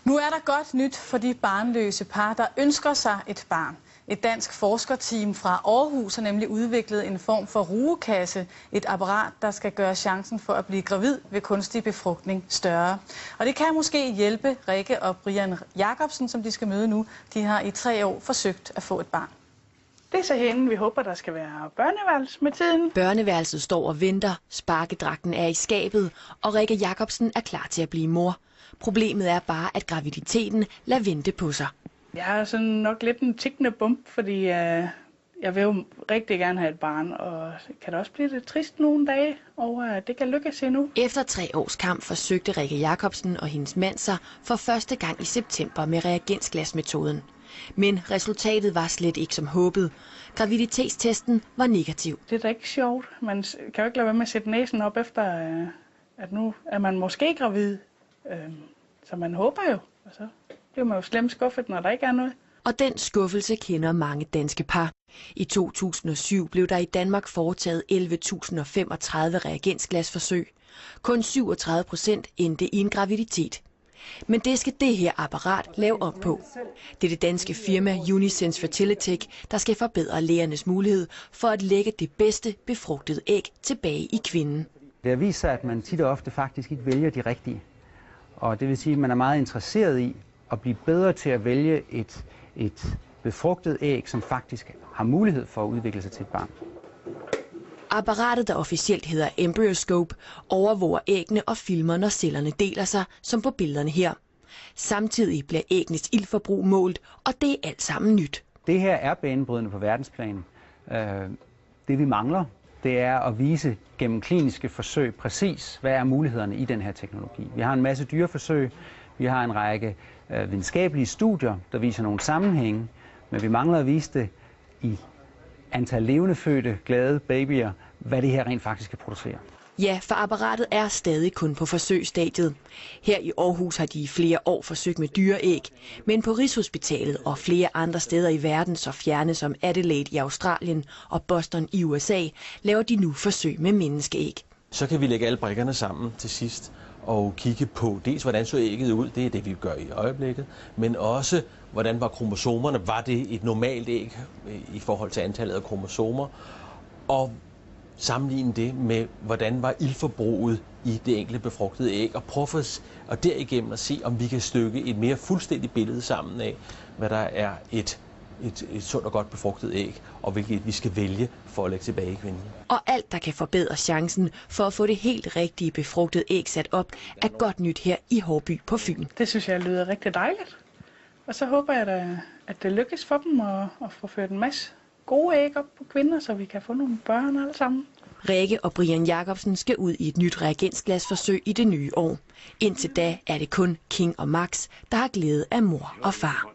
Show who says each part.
Speaker 1: Nu er der godt nyt for de barnløse par, der ønsker sig et barn. Et dansk forskerteam fra Aarhus har nemlig udviklet en form for rugekasse, et apparat, der skal gøre chancen for at blive gravid ved kunstig befrugtning større. Og det kan måske hjælpe Rikke og Brian Jacobsen, som de skal møde nu. De har i 3 år forsøgt at få et barn.
Speaker 2: Det er så hende, vi håber, der skal være børneværelse med tiden.
Speaker 3: Børneværelset står og venter, sparkedragten er i skabet, og Rikke Jacobsen er klar til at blive mor. Problemet er bare, at graviditeten lader vente på sig.
Speaker 2: Jeg er sådan nok lidt en tikkende bump, fordi jeg vil jo rigtig gerne have et barn, og kan det også blive lidt trist nogle dage over, at det kan lykkes endnu.
Speaker 3: Efter 3 års kamp forsøgte Rikke Jacobsen og hendes mand sig for første gang i september med reagensglasmetoden. Men resultatet var slet ikke som håbet. Graviditetstesten var negativ.
Speaker 2: Det er da ikke sjovt. Man kan jo ikke lade være med at sætte næsen op efter, at nu er man måske gravid. Så man håber jo, og så bliver man jo slemt skuffet, når der ikke er noget.
Speaker 3: Og den skuffelse kender mange danske par. I 2007 blev der i Danmark foretaget 11.035 reagensglasforsøg. Kun 37% endte i en graviditet. Men det skal det her apparat lave op på. Det er det danske firma Unisense Fertilitech, der skal forbedre lægernes mulighed for at lægge det bedste befrugtede æg tilbage i kvinden.
Speaker 4: Det har vist sig, at man tit og ofte faktisk ikke vælger de rigtige. Og det vil sige, at man er meget interesseret i at blive bedre til at vælge et befrugtet æg, som faktisk har mulighed for at udvikle sig til et barn.
Speaker 3: Apparatet, der officielt hedder Embryoscope, overvåger æggene og filmer, når cellerne deler sig, som på billederne her. Samtidig bliver æggenes iltforbrug målt, og det er alt sammen nyt.
Speaker 4: Det her er banebrydende på verdensplan. Det vi mangler, det er at vise gennem kliniske forsøg præcis, hvad er mulighederne i den her teknologi. Vi har en masse dyreforsøg, vi har en række videnskabelige studier, der viser nogle sammenhænge, men vi mangler at vise det i antal levende fødte, glade babyer, hvad det her rent faktisk kan producere.
Speaker 3: Ja, for apparatet er stadig kun på forsøgsstadiet. Her i Aarhus har de i flere år forsøgt med dyreæg, men på Rigshospitalet og flere andre steder i verden, så fjerne som Adelaide i Australien og Boston i USA, laver de nu forsøg med menneskeæg.
Speaker 5: Så kan vi lægge alle brikkerne sammen til sidst og kigge på dels, hvordan så ægget ud, det er det, vi gør i øjeblikket, men også, hvordan var kromosomerne, var det et normalt æg i forhold til antallet af kromosomer, og sammenligne det med, hvordan var iltforbruget i det enkelte befrugtede æg, og prøve at derigennem at se, om vi kan stykke et mere fuldstændigt billede sammen af, hvad der er et sundt og godt befrugtet æg, og hvilket vi skal vælge for at lægge tilbage i kvinden.
Speaker 3: Og alt, der kan forbedre chancen for at få det helt rigtige befrugtede æg sat op, er godt nyt her i Hårby på Fyn.
Speaker 2: Det synes jeg lyder rigtig dejligt. Og så håber jeg da, at det lykkes for dem at få ført en masse gode æg op på kvinder, så vi kan få nogle børn alle sammen.
Speaker 3: Rikke og Brian Jacobsen skal ud i et nyt reagensglasforsøg i det nye år. Indtil da er det kun King og Max, der har glæde af mor og far.